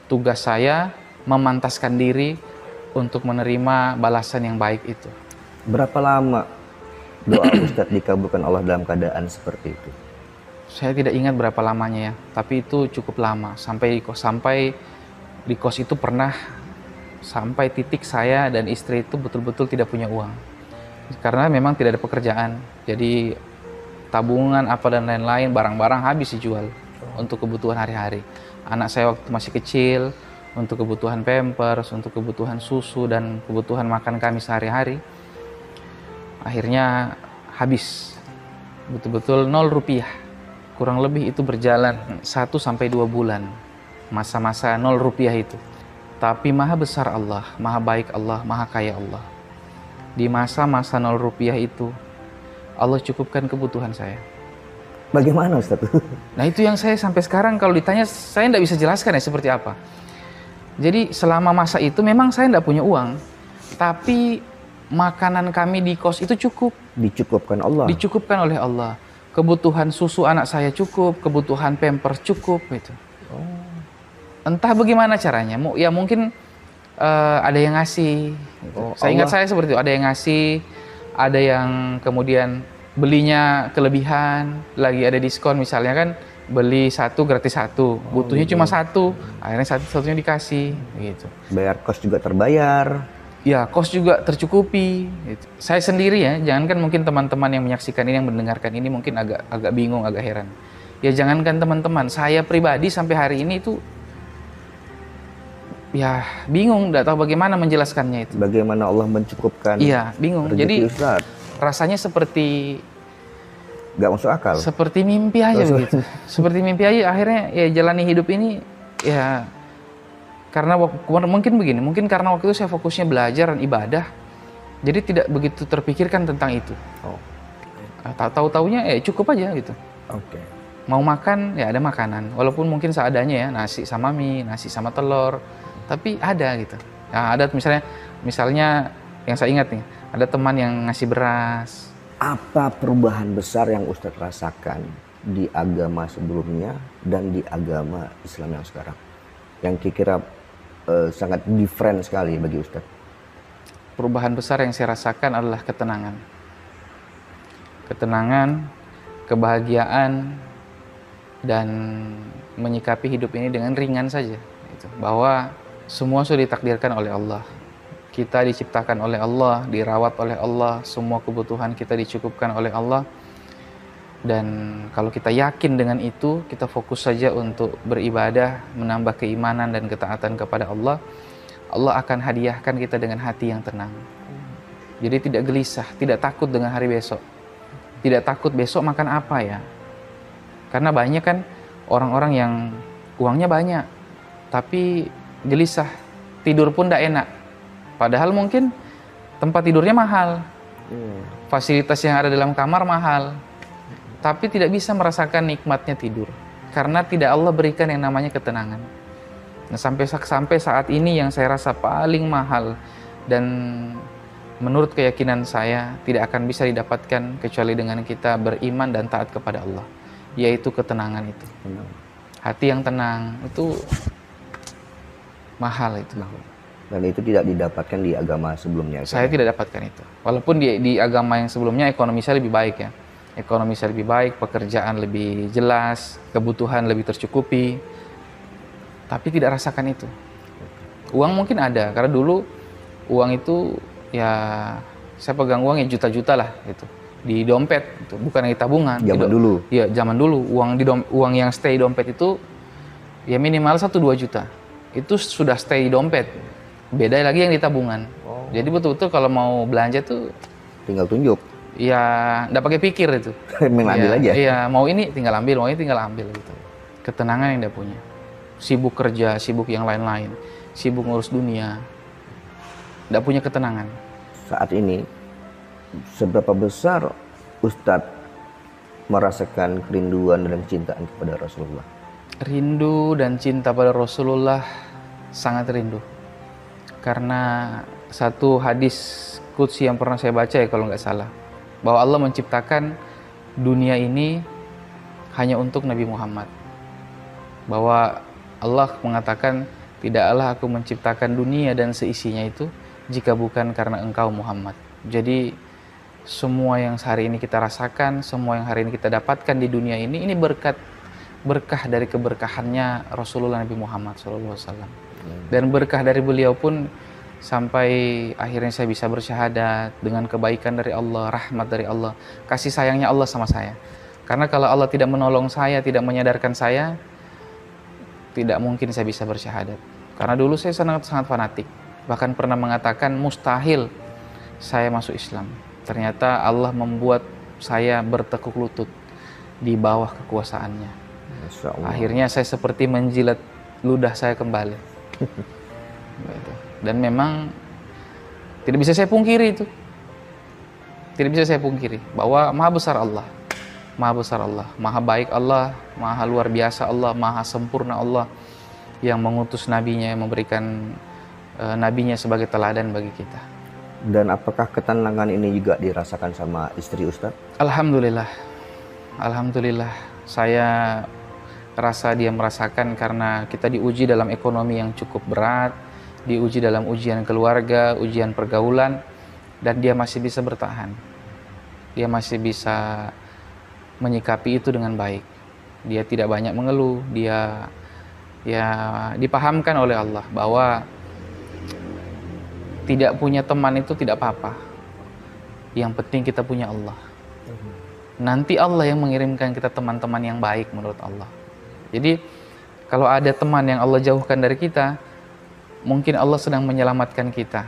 Tugas saya memantaskan diri untuk menerima balasan yang baik itu. Berapa lama doa Ustadz dikabulkan Allah dalam keadaan seperti itu? Saya tidak ingat berapa lamanya ya, tapi itu cukup lama. Sampai di kos itu pernah sampai titik saya dan istri itu betul-betul tidak punya uang. Karena memang tidak ada pekerjaan, jadi tabungan apa dan lain-lain, barang-barang habis dijual untuk kebutuhan hari-hari. Anak saya waktu masih kecil, untuk kebutuhan pampers, untuk kebutuhan susu dan kebutuhan makan kami sehari-hari, akhirnya habis, betul-betul 0 rupiah. Kurang lebih itu berjalan 1-2 bulan, masa-masa 0 rupiah itu. Tapi maha besar Allah, maha baik Allah, maha kaya Allah. Di masa-masa 0 rupiah itu, Allah cukupkan kebutuhan saya. Bagaimana Ustadz? Nah itu yang saya sampai sekarang kalau ditanya, saya tidak bisa jelaskan ya seperti apa. Jadi selama masa itu memang saya tidak punya uang, tapi makanan kami di kos itu cukup. Dicukupkan Allah? Dicukupkan oleh Allah. Kebutuhan susu anak saya cukup, kebutuhan pampers cukup gitu. Entah bagaimana caranya, ya mungkin ada yang ngasih. Saya ingat saya seperti itu, ada yang ngasih, ada yang kemudian belinya kelebihan, lagi ada diskon misalnya kan, beli 1 gratis 1, butuhnya cuma 1, akhirnya satunya dikasih gitu. Bayar kos juga terbayar. Ya, kos juga tercukupi gitu. Saya sendiri ya, jangankan mungkin teman-teman yang menyaksikan ini, yang mendengarkan ini mungkin agak bingung, agak heran. Ya jangankan teman-teman, saya pribadi sampai hari ini itu ya bingung, tidak tahu bagaimana menjelaskannya itu. Bagaimana Allah mencukupkan? Iya, bingung. Jadi Ustaz, rasanya seperti nggak masuk akal. Seperti mimpi aja begitu. Seperti mimpi aja. Akhirnya ya jalani hidup ini ya karena mungkin begini. Mungkin karena waktu itu saya fokusnya belajar dan ibadah, jadi tidak begitu terpikirkan tentang itu. Tahu-taunya ya cukup aja gitu. Oke. Mau makan ya ada makanan, walaupun mungkin seadanya ya, nasi sama mie, nasi sama telur. Tapi ada gitu. Nah, ada misalnya yang saya ingat nih, ada teman yang ngasih beras. Apa perubahan besar yang Ustadz rasakan di agama sebelumnya dan di agama Islam yang sekarang? Yang kira-kira sangat different sekali bagi Ustadz. Perubahan besar yang saya rasakan adalah ketenangan. Ketenangan, kebahagiaan, dan menyikapi hidup ini dengan ringan saja. Gitu. Bahwa semua sudah ditakdirkan oleh Allah. Kita diciptakan oleh Allah, dirawat oleh Allah, semua kebutuhan kita dicukupkan oleh Allah. Dan kalau kita yakin dengan itu, kita fokus saja untuk beribadah, menambah keimanan dan ketaatan kepada Allah, Allah akan hadiahkan kita dengan hati yang tenang. Jadi tidak gelisah, tidak takut dengan hari besok. Tidak takut besok makan apa ya. Karena banyak kan orang-orang yang uangnya banyak, tapi gelisah, tidur pun tidak enak. Padahal mungkin tempat tidurnya mahal, fasilitas yang ada dalam kamar mahal, tapi tidak bisa merasakan nikmatnya tidur. Karena tidak Allah berikan yang namanya ketenangan. Nah, sampai saat ini yang saya rasa paling mahal dan menurut keyakinan saya tidak akan bisa didapatkan kecuali dengan kita beriman dan taat kepada Allah, yaitu ketenangan itu. Hati yang tenang itu mahal itu. Dan itu tidak didapatkan di agama sebelumnya. Saya tidak dapatkan itu. Walaupun di agama yang sebelumnya ekonomi saya lebih baik ya. Ekonomi saya lebih baik, pekerjaan lebih jelas, kebutuhan lebih tercukupi. Tapi tidak rasakan itu. Uang mungkin ada, karena dulu uang itu ya saya pegang uang ya juta-juta lah itu di dompet itu, bukan di tabungan. Zaman dulu. Iya, zaman dulu uang yang stay dompet itu ya minimal 1-2 juta. Itu sudah stay dompet. Beda lagi yang di tabungan. Jadi betul-betul kalau mau belanja tuh Tinggal tunjuk. ya nggak pakai pikir itu. Mengambil aja. Iya, mau ini tinggal ambil, mau ini tinggal ambil gitu. Ketenangan yang dia punya. Sibuk kerja, sibuk yang lain-lain, sibuk ngurus dunia. Nggak punya ketenangan. Saat ini, seberapa besar Ustadz merasakan kerinduan dan kecintaan kepada Rasulullah? Rindu dan cinta pada Rasulullah sangat rindu. Karena satu hadis qudsi yang pernah saya baca ya kalau nggak salah, bahwa Allah menciptakan dunia ini hanya untuk Nabi Muhammad. Bahwa Allah mengatakan, tidaklah aku menciptakan dunia dan seisinya itu jika bukan karena engkau Muhammad. Jadi semua yang hari ini kita rasakan, semua yang hari ini kita dapatkan di dunia ini berkah dari keberkahannya Rasulullah Nabi Muhammad SAW. Dan berkah dari beliau pun sampai akhirnya saya bisa bersyahadat dengan kebaikan dari Allah, rahmat dari Allah, kasih sayangnya Allah sama saya. Karena kalau Allah tidak menolong saya, tidak menyadarkan saya, tidak mungkin saya bisa bersyahadat. Karena dulu saya sangat fanatik, bahkan pernah mengatakan mustahil saya masuk Islam. Ternyata Allah membuat saya bertekuk lutut di bawah kekuasaannya. Akhirnya saya seperti menjilat ludah saya kembali. Dan memang tidak bisa saya pungkiri itu. Tidak bisa saya pungkiri bahwa maha besar Allah. Maha besar Allah, maha baik Allah, maha luar biasa Allah, maha sempurna Allah yang mengutus nabinya, yang memberikan nabinya sebagai teladan bagi kita. Dan apakah ketenangan ini juga dirasakan sama istri Ustadz? Alhamdulillah. Alhamdulillah. Saya rasa dia merasakan karena kita diuji dalam ekonomi yang cukup berat, diuji dalam ujian keluarga, ujian pergaulan, dan dia masih bisa bertahan. Dia masih bisa menyikapi itu dengan baik. Dia tidak banyak mengeluh, dia ya dipahamkan oleh Allah bahwa tidak punya teman itu tidak apa-apa. Yang penting kita punya Allah. Nanti Allah yang mengirimkan kita teman-teman yang baik menurut Allah. Jadi kalau ada teman yang Allah jauhkan dari kita, mungkin Allah sedang menyelamatkan kita.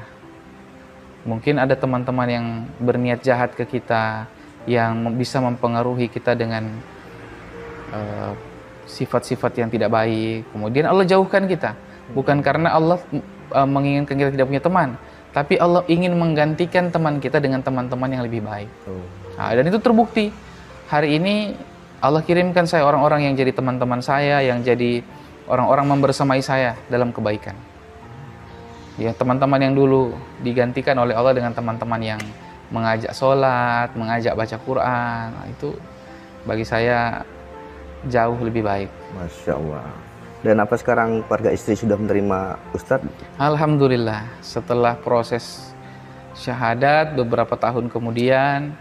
Mungkin ada teman-teman yang berniat jahat ke kita, yang bisa mempengaruhi kita dengan sifat-sifat yang tidak baik. Kemudian Allah jauhkan kita. Bukan karena Allah menginginkan kita tidak punya teman, tapi Allah ingin menggantikan teman kita dengan teman-teman yang lebih baik. Nah, dan itu terbukti. Hari ini Allah kirimkan saya orang-orang yang jadi teman-teman saya, yang jadi orang-orang membersamai saya dalam kebaikan. Ya, teman-teman yang dulu digantikan oleh Allah dengan teman-teman yang mengajak sholat, mengajak baca Quran. Nah, itu bagi saya jauh lebih baik. Masya Allah. Dan apa sekarang keluarga istri sudah menerima Ustadz? Alhamdulillah, setelah proses syahadat beberapa tahun kemudian,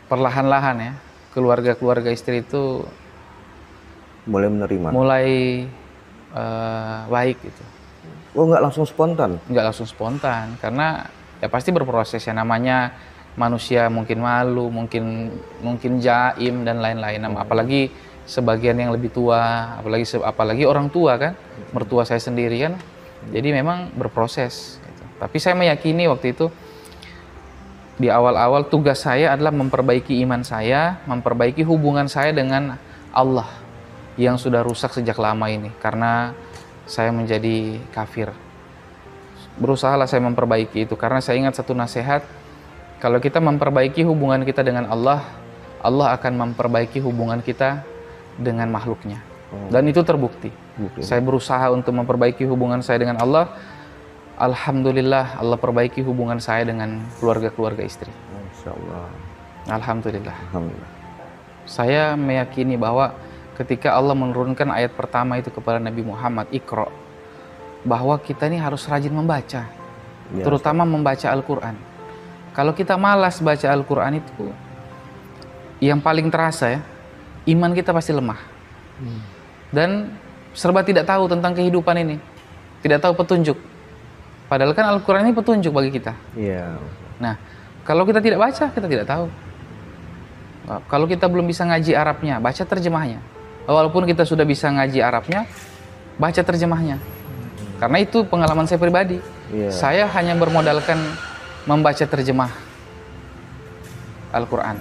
perlahan-lahan ya, keluarga-keluarga istri itu mulai menerima? Mulai baik gitu. Oh, nggak langsung spontan? Nggak langsung spontan, karena ya pasti berproses ya, namanya manusia mungkin malu, mungkin jaim dan lain-lain. Apalagi sebagian yang lebih tua, apalagi orang tua kan, mertua saya sendiri kan, jadi memang berproses gitu. Tapi saya meyakini waktu itu di awal-awal tugas saya adalah memperbaiki iman saya, memperbaiki hubungan saya dengan Allah yang sudah rusak sejak lama ini karena saya menjadi kafir. Berusahalah saya memperbaiki itu karena saya ingat satu nasihat, kalau kita memperbaiki hubungan kita dengan Allah, Allah akan memperbaiki hubungan kita dengan makhluknya. Dan itu terbukti. Saya berusaha untuk memperbaiki hubungan saya dengan Allah. Alhamdulillah Allah perbaiki hubungan saya dengan keluarga-keluarga istri. Masya Allah. Alhamdulillah. Alhamdulillah. Saya meyakini bahwa ketika Allah menurunkan ayat pertama itu kepada Nabi Muhammad, Iqra, bahwa kita ini harus rajin membaca, Ya, terutama membaca Al-Quran. Kalau kita malas baca Al-Quran itu, yang paling terasa ya, iman kita pasti lemah. Dan serba tidak tahu tentang kehidupan ini. Tidak tahu petunjuk. Padahal kan Al-Quran ini petunjuk bagi kita. Iya. Nah, kalau kita tidak baca, kita tidak tahu. Kalau kita belum bisa ngaji Arabnya, baca terjemahnya. Walaupun kita sudah bisa ngaji Arabnya, baca terjemahnya. Karena itu pengalaman saya pribadi. Saya hanya bermodalkan membaca terjemah Al-Quran.